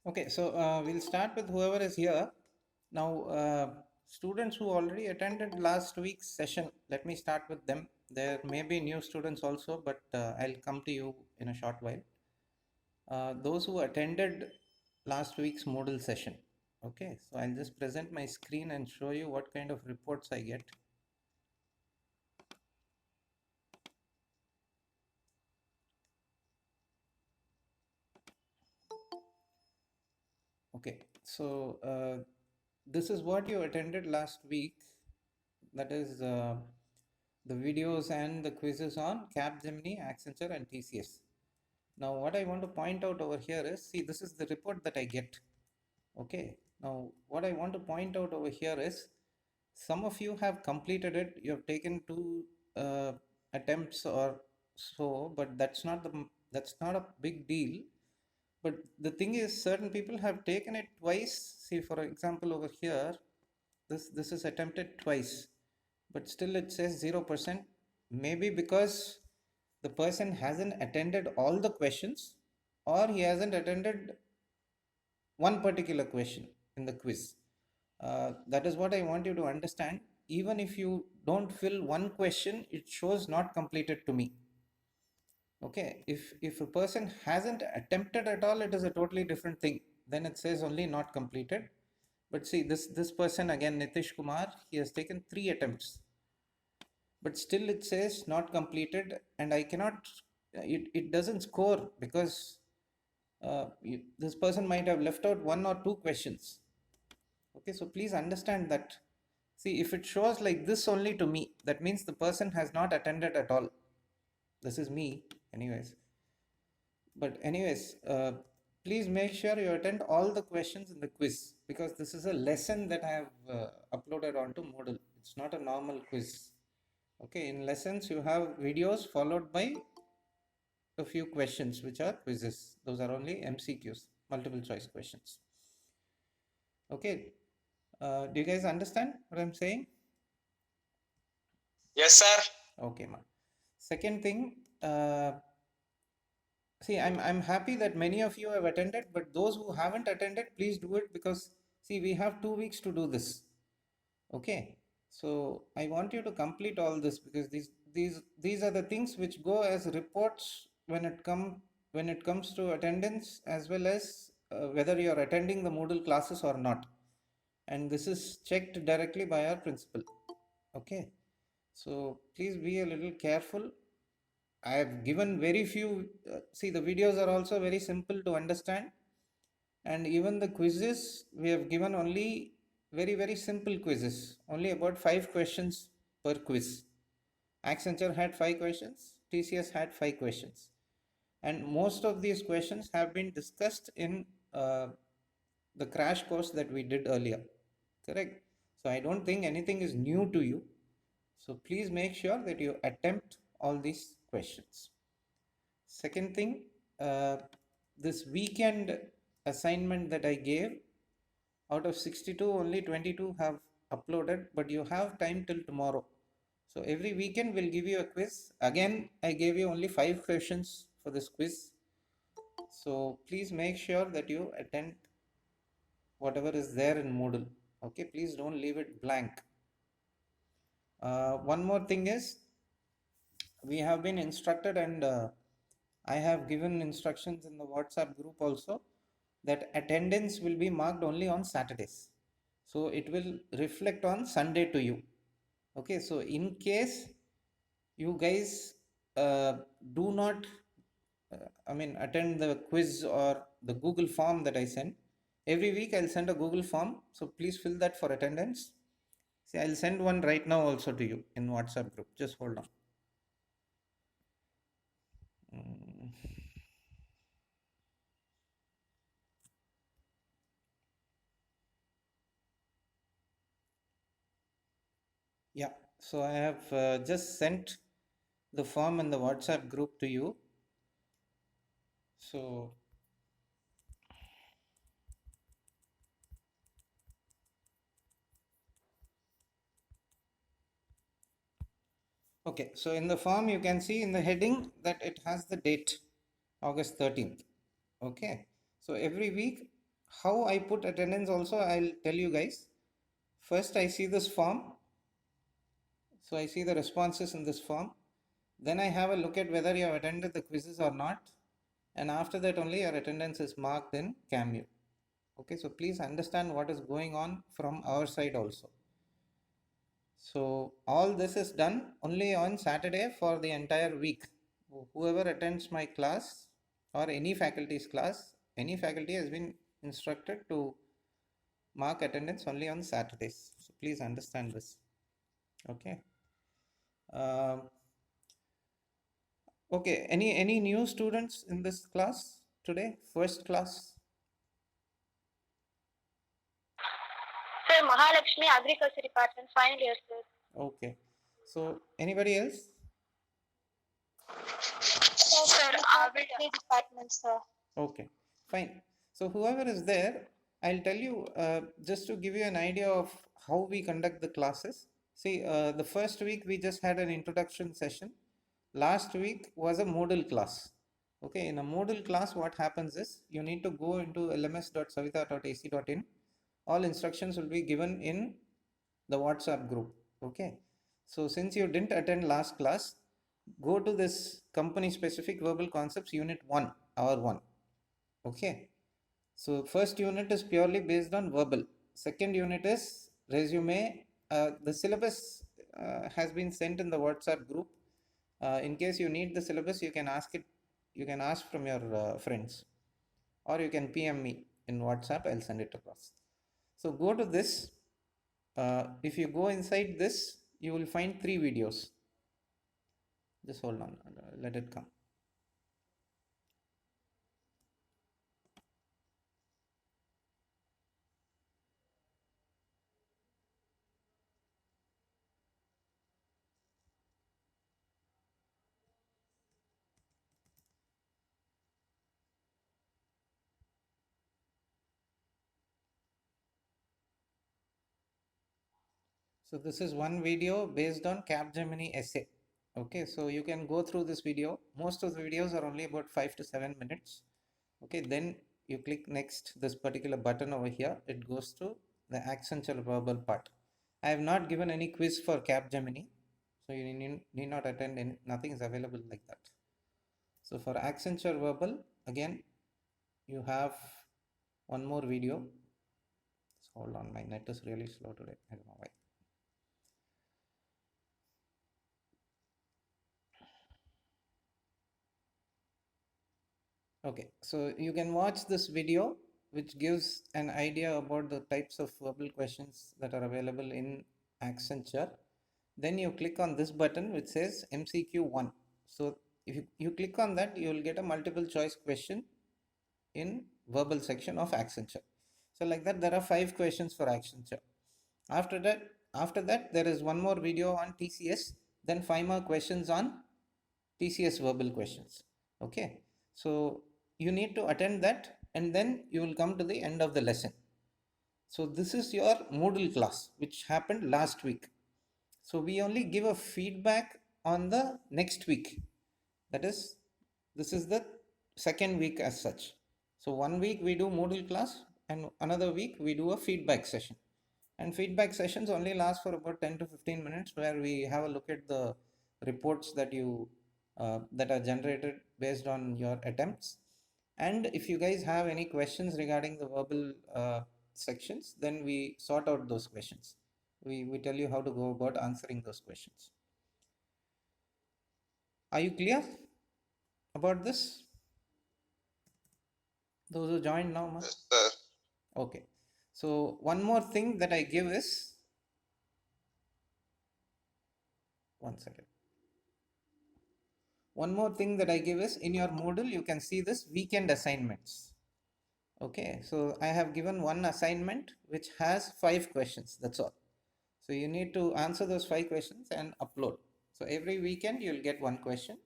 Okay, so we'll start with whoever is here. Now, students who already attended last week's session, let me start with them. There may be new students also, but I'll come to you in a short while. Those who attended last week's Moodle session. Okay, so I'll just present my screen and show you what kind of reports I get. Okay, so this is what you attended last week. That is the videos and the quizzes on Capgemini, Accenture, and TCS. Now, what I want to point out over here is, see, this is the report that I get. Okay. Now, what I want to point out over here is, some of you have completed it. You have taken two attempts or so, but that's not a big deal. But the thing is, certain people have taken it twice. See, for example, over here, this is attempted twice, but still it says 0%. Maybe because the person hasn't attended all the questions, or he hasn't attended one particular question in the quiz. That is what I want you to understand. Even if you don't fill one question, it shows not completed to me. Okay, if a person hasn't attempted at all, it is a totally different thing. Then it says only not completed. But see, this person again, Nitish Kumar, he has taken 3 attempts, but still it says not completed, and I cannot. It doesn't score because this person might have left out 1 or 2 questions. Okay, so please understand that. See, if it shows like this only to me, that means the person has not attended at all. This is me, anyways. But anyways, please make sure you attend all the questions in the quiz, because this is a lesson that I have uploaded onto Moodle. It's not a normal quiz. Okay, in lessons you have videos followed by a few questions which are quizzes. Those are only MCQs, multiple choice questions. Okay, do you guys understand what I'm saying? Yes, sir. Okay, ma. Second thing, see, I'm happy that many of you have attended, but those who haven't attended, please do it, because see, we have 2 weeks to do this. Okay, so I want you to complete all this, because these are the things which go as reports when it comes to attendance, as well as whether you are attending the Moodle classes or not, and this is checked directly by our principal. Okay, so please be a little careful. I have given very few. See, the videos are also very simple to understand, and even the quizzes we have given only very simple quizzes, only about 5 questions per quiz. Accenture had 5 questions, TCS had 5 questions, and most of these questions have been discussed in the crash course that we did earlier. Correct? So I don't think anything is new to you. So please make sure that you attempt all these questions. Second thing, this weekend assignment that I gave, out of 62, only 22 have uploaded, but you have time till tomorrow. So every weekend we'll give you a quiz. Again, I gave you only 5 questions for this quiz. So please make sure that you attend whatever is there in Moodle. Okay, please don't leave it blank. One more thing is, we have been instructed, and I have given instructions in the WhatsApp group also, that attendance will be marked only on Saturdays. So it will reflect on Sunday to you. Okay, so in case you guys do not, attend the quiz or the Google form that I send, every week I'll send a Google form. So please fill that for attendance. See, I'll send one right now also to you in WhatsApp group. Just hold on. Mm. Yeah, so I have just sent the form in the WhatsApp group to you. So, okay, so in the form you can see in the heading that it has the date August 13th. Okay, so every week how I put attendance also, I'll tell you guys. First, I see this form. So I see the responses in this form. Then I have a look at whether you have attended the quizzes or not. And after that only your attendance is marked in Cameo. Okay, so please understand what is going on from our side also. So all this is done only on Saturday for the entire week. Whoever attends my class or any faculty's class, any faculty has been instructed to mark attendance only on Saturdays. So please understand this. Okay. Um okay. Any new students in this class today? First class. Sir, Mahalakshmi, Agriculture Department, final year, sir. Okay. So anybody else? Sir, Agriculture Department, sir. Okay, fine. So whoever is there, I'll tell you just to give you an idea of how we conduct the classes. See, the first week we just had an introduction session. Last week was a modal class. Okay, in a modal class, what happens is you need to go into lms.savita.ac.in. All instructions will be given in the WhatsApp group. Okay, so since you didn't attend last class, go to this company specific verbal concepts unit 1, hour 1. Okay, so first unit is purely based on verbal. Second unit is resume. The syllabus has been sent in the WhatsApp group. In case you need the syllabus, you can ask it. You can ask from your friends, or you can PM me in WhatsApp. I'll send it across. So go to this. If you go inside this, you will find 3 videos. Just hold on. Let it come. So this is one video based on Capgemini essay. Okay, so you can go through this video. Most of the videos are only about 5 to 7 minutes. Okay, then you click next, this particular button over here. It goes to the Accenture verbal part. I have not given any quiz for Capgemini, so you need not attend any, nothing is available like that. So for Accenture verbal, again, you have one more video. So hold on, my net is really slow today. I don't know why. Okay, so you can watch this video which gives an idea about the types of verbal questions that are available in Accenture. Then you click on this button which says MCQ1. So if you click on that, you will get a multiple choice question in verbal section of Accenture. So like that, there are 5 questions for Accenture. After that, there is one more video on TCS, then 5 more questions on TCS verbal questions. Okay, so you need to attend that and then you will come to the end of the lesson. So this is your Moodle class which happened last week. So we only give a feedback on the next week. That is, this is the second week as such. So one week we do Moodle class and another week we do a feedback session. And feedback sessions only last for about 10 to 15 minutes where we have a look at the reports that you that are generated based on your attempts. And if you guys have any questions regarding the verbal sections, then we sort out those questions. We tell you how to go about answering those questions. Are you clear about this? Those who joined now, ma? Yes, sir. Okay. So one more thing that I give is, one second. One more thing that I give is, in your Moodle, you can see this weekend assignments. Okay, so I have given one assignment which has 5 questions. That's all. So you need to answer those 5 questions and upload. So every weekend you'll get one question.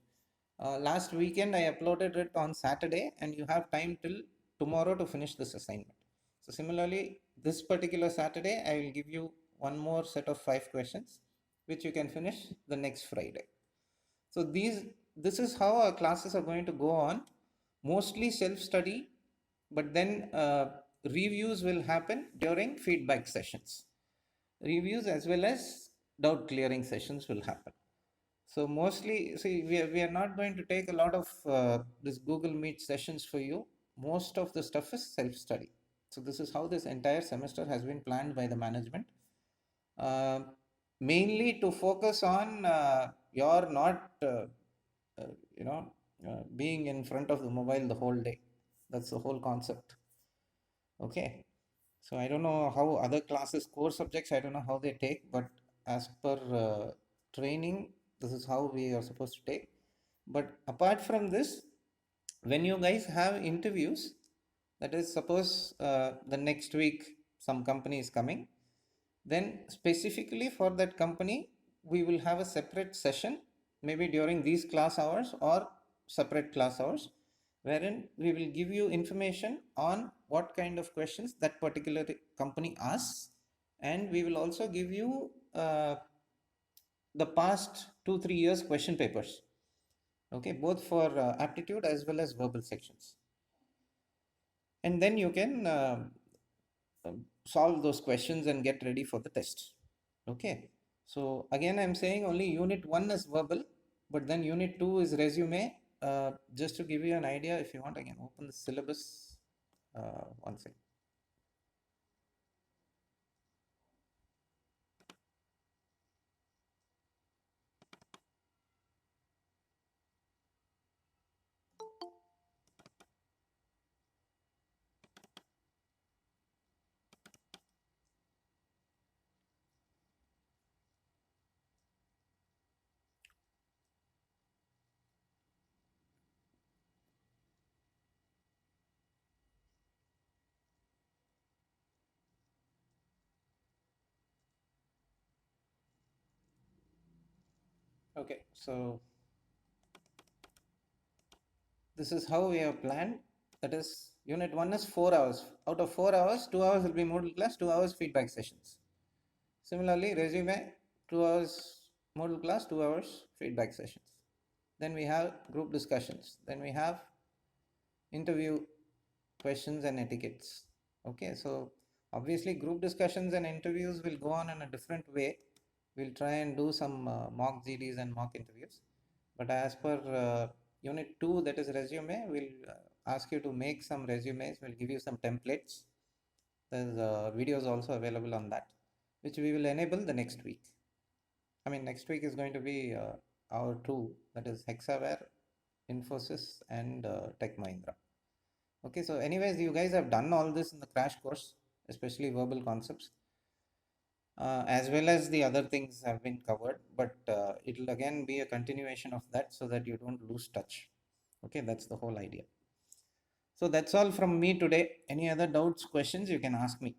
Last weekend I uploaded it on Saturday and you have time till tomorrow to finish this assignment. So similarly, this particular Saturday I will give you one more set of 5 questions which you can finish the next Friday. So this is how our classes are going to go on. Mostly self-study, but then reviews will happen during feedback sessions. Reviews as well as doubt clearing sessions will happen. So mostly, see, we are not going to take a lot of this Google Meet sessions for you. Most of the stuff is self-study. So this is how this entire semester has been planned by the management. Uh, Mainly to focus on your not, uh, you know, being in front of the mobile the whole day. That's the whole concept. Okay. So I don't know how other classes, core subjects, I don't know how they take, but as per training, this is how we are supposed to take. But apart from this, when you guys have interviews, that is, suppose the next week some company is coming, then specifically for that company, we will have a separate session, maybe during these class hours or separate class hours, wherein we will give you information on what kind of questions that particular company asks, and we will also give you the past 2 3 years question papers, okay, both for aptitude as well as verbal sections, and then you can solve those questions and get ready for the test. Okay. So again, I'm saying only unit 1 is verbal, but then unit 2 is resume. Just to give you an idea, if you want, I can open the syllabus. One second. Okay. So this is how we have planned. That is, unit 1 is 4 hours. Out of 4 hours, 2 hours will be modal class, 2 hours feedback sessions. Similarly, resume, 2 hours modal class, 2 hours feedback sessions. Then we have group discussions. Then we have interview questions and etiquettes. Okay, so obviously group discussions and interviews will go on in a different way. We'll try and do some mock GDs and mock interviews. But as per unit 2, that is resume, we'll ask you to make some resumes. We'll give you some templates. There's videos also available on that, which we will enable the next week. I mean, next week is going to be our two, that is Hexaware, Infosys, and Tech Mahindra. Okay, so anyways, you guys have done all this in the crash course, especially verbal concepts, as well as the other things have been covered, but it'll again be a continuation of that so that you don't lose touch. Okay, that's the whole idea. So that's all from me today. Any other doubts, questions, you can ask me.